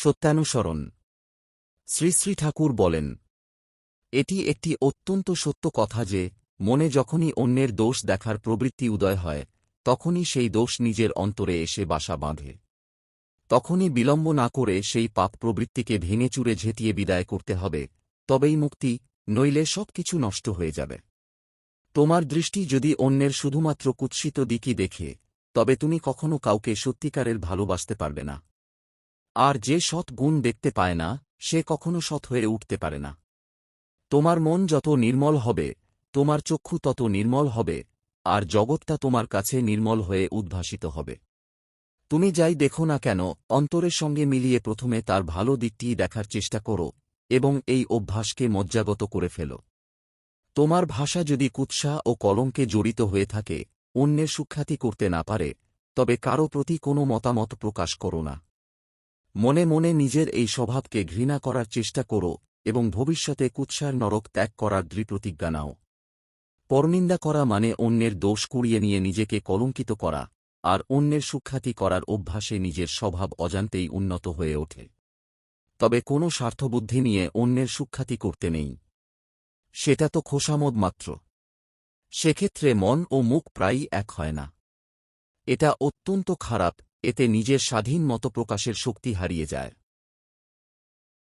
সত্যানুসরণ। শ্রী শ্রী ঠাকুর বলেন, এটি একটি অত্যন্ত সত্য কথা যে মনে যখনই অন্যের দোষ দেখার প্রবৃত্তি উদয় হয় তখনই সেই দোষ নিজের অন্তরে এসে বাসা বাঁধে। তখনই বিলম্ব না করে সেই পাপ প্রবৃত্তিকে ভেঙেচুরে ঝেঁটিয়ে বিদায় করতে হবে, তবেই মুক্তি, নইলে সব কিছু নষ্ট হয়ে যাবে। তোমার দৃষ্টি যদি অন্যের শুধুমাত্র কুৎসিত দিকই দেখে, তবে তুমি কখনো কাউকে সত্যিকারের ভালোবাসতে পারবে না। আর যে সৎ গুণ দেখতে পায় না, সে কখনো সৎ হয়ে উঠতে পারে না। তোমার মন যত নির্মল হবে, তোমার চক্ষু তত নির্মল হবে, আর জগৎটা তোমার কাছে নির্মল হয়ে উদ্ভাসিত হবে। তুমি যাই দেখো না কেন, অন্তরের সঙ্গে মিলিয়ে প্রথমে তার ভালো দিকটিই দেখার চেষ্টা করো, এবং এই অভ্যাসকে মজ্জাগত করে ফেলো। তোমার ভাষা যদি কুৎসা ও কলঙ্কে জড়িত হয়ে থাকে, অন্যের সুখ্যাতি করতে না পারে, তবে কারো প্রতি কোনো মতামত প্রকাশ করো না। মনে মনে নিজের এই স্বভাবকে ঘৃণা করার চেষ্টা করো এবং ভবিষ্যতে কুৎসার নরক ত্যাগ করার দৃঢ়প্রতিজ্ঞা নাও। পরনিন্দা করা মানে অন্যের দোষ কুড়িয়ে নিয়ে নিজেকে কলঙ্কিত করা, আর অন্যের সুখ্যাতি করার অভ্যাসে নিজের স্বভাব অজান্তেই উন্নত হয়ে ওঠে। তবে কোনো স্বার্থবুদ্ধি নিয়ে অন্যের সুখ্যাতি করতে নেই। সেটা তো খোশামোদ মাত্র। সেক্ষেত্রে মন ও মুখ প্রায়ই এক হয় না। এটা অত্যন্ত খারাপ, এতে নিজের স্বাধীন মত প্রকাশের শক্তি হারিয়ে যায়।